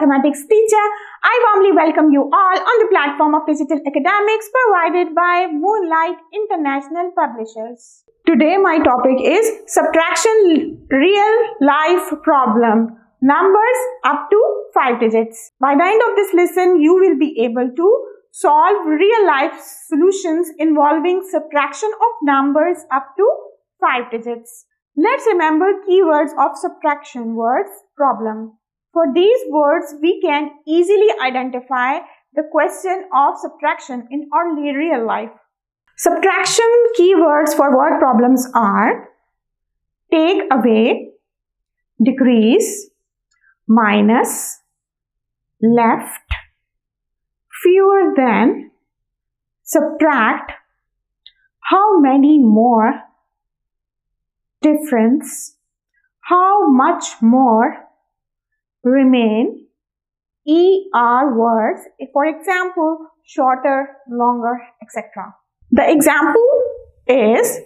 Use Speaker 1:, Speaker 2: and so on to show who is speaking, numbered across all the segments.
Speaker 1: mathematics teacher. I warmly welcome you all on the platform of digital academics provided by Moonlight International Publishers. Today my topic is subtraction real life problem. Numbers up to 5 digits. By the end of this lesson, you will be able to solve real life solutions involving subtraction of numbers up to 5 digits. Let's remember keywords of subtraction words problem. For these words, we can easily identify the question of subtraction in our real life. Subtraction keywords for word problems are take away, decrease, minus, left, fewer than, subtract, how many more, difference, how much more, remain, ER words, for example, shorter, longer, etc. The example is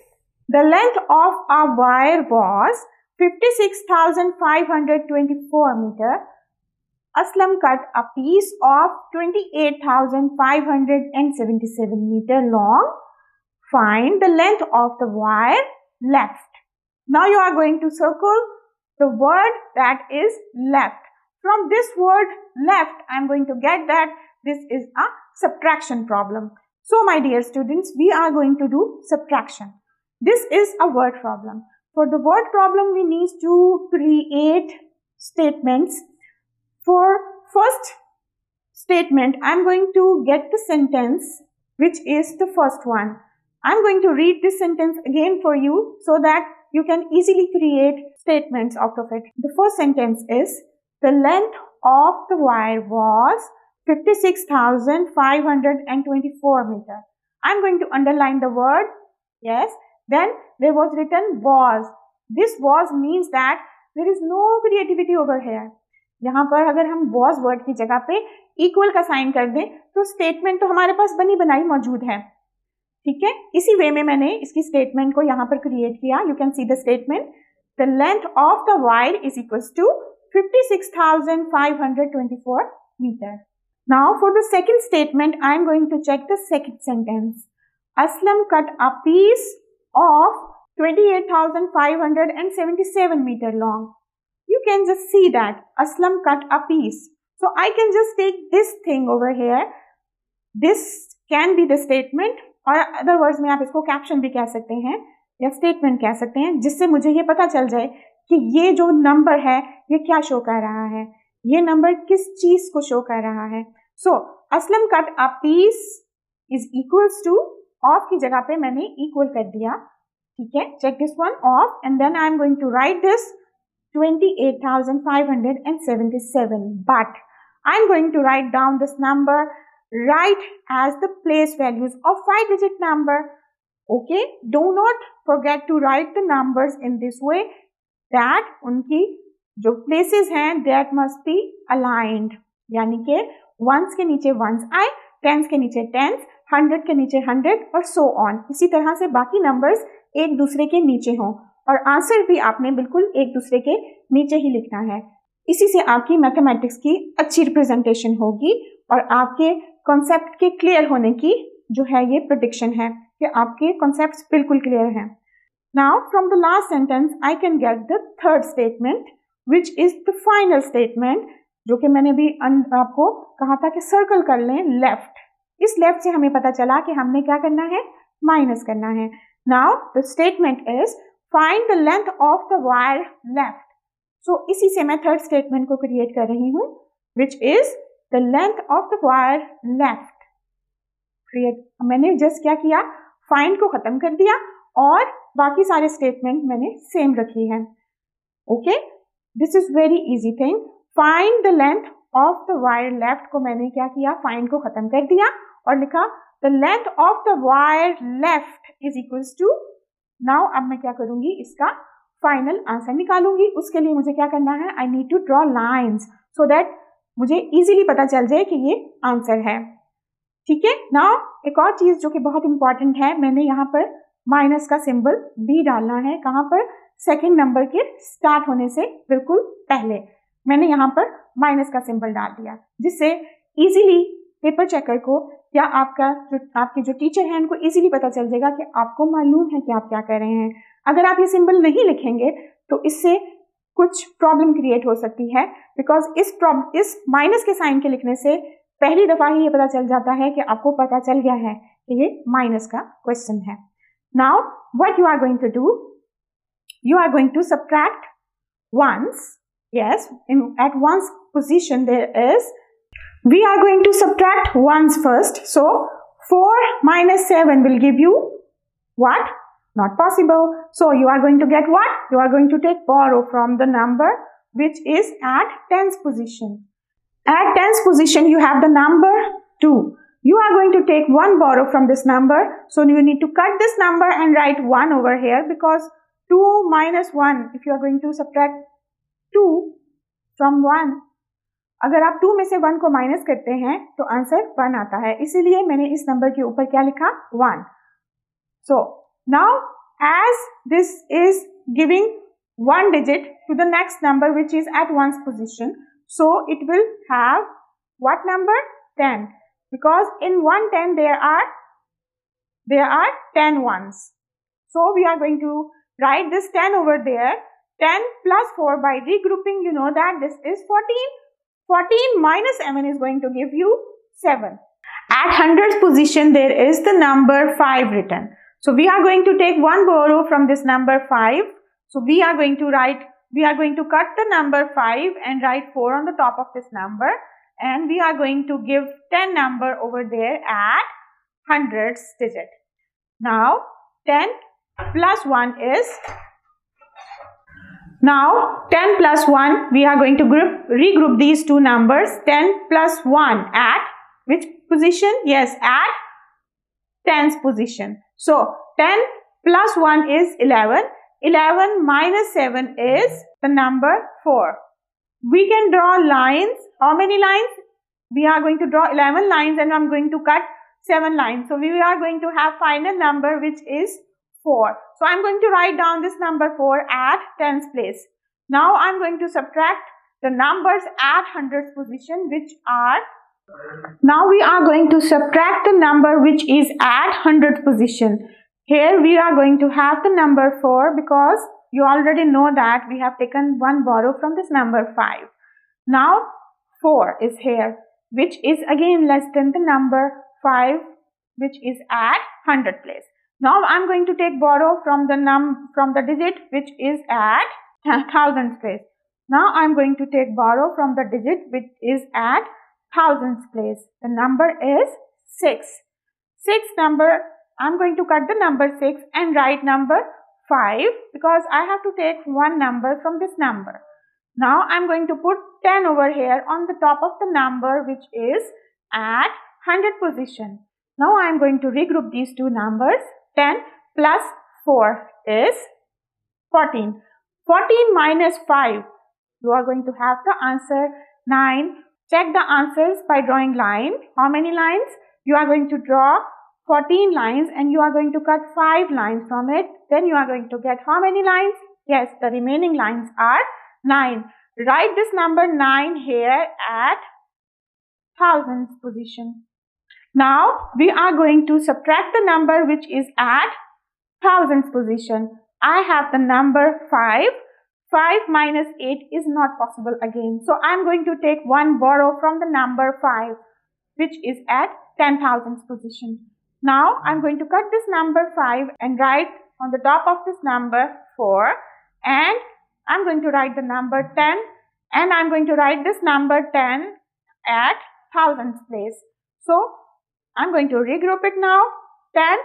Speaker 1: the length of a wire was 56,524 meter. Aslam cut a piece of 28,577 meter long. Find the length of the wire left. Now you are going to circle the word that is left. From this word left, I am going to get that this is a subtraction problem. So my dear students, we are going to do subtraction. This is a word problem. For the word problem, we need to create statements. For first statement, I am going to get the sentence, which is the first one. I am going to read this sentence again for you so that you can easily create statements out of it. The first sentence is, the length of the wire was 56,524 meter. I am going to underline the word, yes, then there was written was. This was means that there is no creativity over here. यहाँ पर अगर हम was word की जगह पे equal का sign कर दें तो statement तो हमारे पास बनी बनाई मौजूद है, ठीक है. इसी वे में मैंने इसकी statement को यहाँ पर create किया. You can see the statement. The length of the wire is equals to 56,524 meter. Now for the second statement, I am going to check the second sentence. Aslam cut a piece of 28,577 meter long. You can just see that Aslam cut a piece. So I can just take this thing over here. This can be the statement, और other words में आप इसको caption भी कह सकते हैं या statement कह सकते हैं, जिससे मुझे ये पता चल जाए कि ये जो नंबर है ये क्या शो कर रहा है, ये नंबर किस चीज को शो कर रहा है. So Aslam cut a piece is equals to, of की जगह पे मैंने इक्वल कर दिया, ठीक है. Check this one of and then I am going to write this 28,577, but I am going to write down this number right as the place values of 5-digit number. Okay, do not forget to write the numbers in this way that उनकी जो places हैं that must be aligned, यानी कि ones के नीचे ones आए, tens के नीचे tens, 100 के नीचे 100 और so on. इसी तरह से बाकी numbers एक दूसरे के नीचे हों और आंसर भी आपने बिल्कुल एक दूसरे के नीचे ही लिखना है. इसी से आपकी मैथमेटिक्स की अच्छी रिप्रेजेंटेशन होगी और आपके कॉन्सेप्ट के क्लियर होने की जो है ये प्रेडिक्शन है कि आपके कॉन्सेप्ट्स बिल्कुल क्लियर हैं. Now from the last sentence I can get the third statement which is the final statement, जो कि मैंने भी आपको कहा था कि सर्कल कर लें लेफ्ट. इस लेफ्ट से हमें पता चला कि हमने क्या करना है, माइनस करना है. Now the statement is find the length of the wire left. So इसी से मैं थर्ड स्टेटमेंट को क्रिएट कर रही हूँ, which is the length of the wire left. Create, मैंने जस्ट क्या किया, फाइंड को खत्म कर दिया और बाकी सारे स्टेटमेंट मैंने सेम रखी है. Okay, this is very easy thing. Find the length of the wire left को मैंने क्या किया, फाइंड को खत्म कर दिया और लिखा the length of the wire left is equals to. Now अब मैं क्या करूंगी, इसका फाइनल आंसर निकालूंगी. उसके लिए मुझे क्या करना है, I need to draw lines so that मुझे इजीली पता चल जाए कि ये आंसर है, ठीक है. नाउ एक और चीज जो कि बहुत इंपॉर्टेंट है, मैंने यहाँ पर माइनस का सिंबल भी डालना है. कहाँ पर, सेकंड नंबर के स्टार्ट होने से बिल्कुल पहले. मैंने यहाँ पर माइनस का सिंबल डाल दिया, जिससे इजीली पेपर चेकर को या आपके जो टीचर हैं उनको इजीली पता चल जाएगा कि आपको मालूम है कि आप क्या कर रहे हैं। अगर आप ये सिंबल नहीं लिखेंगे तो इससे कुछ प्रॉब्लम क्रिएट हो सकती है, बिकॉज इस माइनस के साइन के लिखने से पहली दफा ही ये पता चल जाता है कि आपको पता चल गया है कि ये माइनस का क्वेश्चन है। Now what you are going to do, you are going to subtract ones. Yes, at ones position there is, we are going to subtract ones first. So 4 minus 7 will give you what? Not possible. So you are going to get what? You are going to borrow from the number which is at tens position. At tens position you have the number 2. You are going to take one borrow from this number. So you need to cut this number and write 1 over here, because 2 minus 1, if you are going to subtract 2 from 1, अगर आप 2 में से 1 को minus करते हैं तो answer 1 आता है, इसीलिए मैंने इस नंबर के ऊपर क्या लिखा? 1. So now as this is giving one digit to the next number which is at ones position, so it will have what number? 10, because in 110 there are 10 ones. So we are going to write this 10 over there. 10 plus 4, by regrouping you know that this is 14. 14 minus 7 is going to give you 7. At hundreds position there is the number 5 written. So we are going to take one borrow from this number 5. So we are going to cut the number 5 and write 4 on the top of this number, and we are going to give 10 number over there at hundreds digit. Now 10 plus 1 is, now 10 plus 1, we are going to regroup these two numbers. 10 plus 1 at which position? Yes, at tens position. So 10 plus 1 is 11. 11 minus 7 is the number 4. We can draw lines. How many lines? We are going to draw 11 lines and I'm going to cut 7 lines. So we are going to have final number which is 4. So I'm going to write down this number 4 at tens place. Now I'm going to subtract the numbers at hundreds position, which are, now we are going to subtract the number which is at hundredth position. Here we are going to have the number 4, because you already know that we have taken one borrow from this number 5. Now 4 is here, which is again less than the number 5 which is at 100 place. Now I'm going to take borrow from the digit which is at thousands place. Now I'm going to take borrow from the digit which is at thousands place. The number is 6. 6 number, I'm going to cut the number 6 and write number 5, because I have to take one number from this number. Now I'm going to put 10 over here on the top of the number which is at 100 position. Now I'm going to regroup these two numbers. 10 plus 4 is 14. 14 minus 5, you are going to have the answer 9. Check the answers by drawing line. How many lines? You are going to draw 14 lines and you are going to cut 5 lines from it. Then you are going to get how many lines? Yes, the remaining lines are 9. Write this number 9 here at thousands position. Now we are going to subtract the number which is at thousands position. I have the number 5. 5 minus 8 is not possible again. So I am going to take one borrow from the number 5 which is at 10,000 position. Now I am going to cut this number 5 and write on the top of this number 4, and I am going to write the number 10, and I am going to write this number 10 at thousands place. So I am going to regroup it now. 10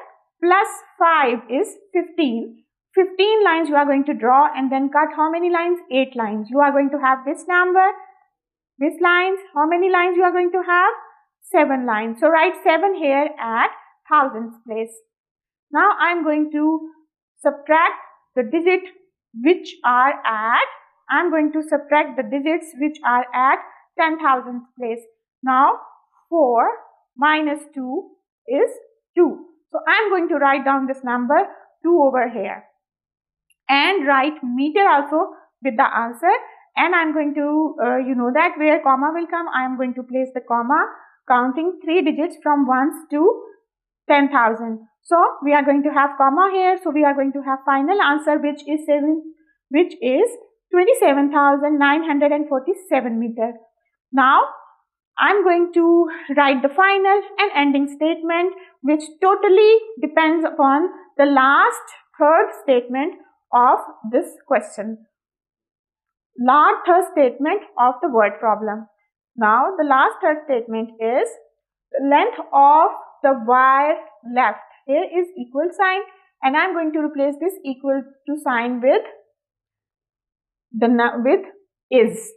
Speaker 1: plus 5 is 15. 15 lines you are going to draw and then cut how many lines? 8 lines. You are going to have this number, this lines. How many lines you are going to have? 7 lines. So write 7 here at thousands place. Now I am going to subtract the digit which are at, I am going to subtract the digits which are at 10,000 place. Now 4 minus 2 is 2. So I am going to write down this number 2 over here and write meter also with the answer, and I'm going to, you know that where comma will come, I am going to place the comma counting 3 digits from 1s to 10,000. So we are going to have comma here. So we are going to have final answer, which is 27,947 meters. Now I'm going to write the final and ending statement, which totally depends upon the last third statement of this question. Last third statement of the word problem. Now the last third statement is the length of the wire left. Here is equal sign, and I'm going to replace this equal to sign with is.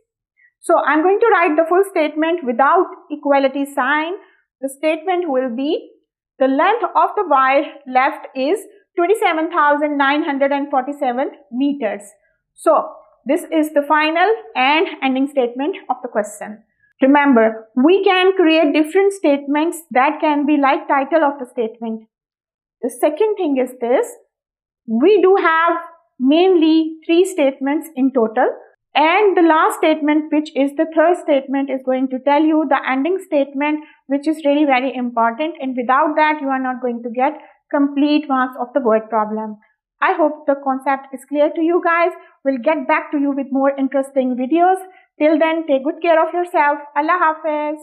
Speaker 1: So I'm going to write the full statement without equality sign. The statement will be the length of the wire left is 27,947 meters. So this is the final and ending statement of the question. Remember, we can create different statements that can be like title of the statement. The second thing is this: we do have mainly 3 statements in total, and the last statement, which is the third statement, is going to tell you the ending statement, which is really very important, and without that you are not going to get complete marks of the word problem. I hope the concept is clear to you guys. We'll get back to you with more interesting videos. Till then, take good care of yourself. Allah Hafiz.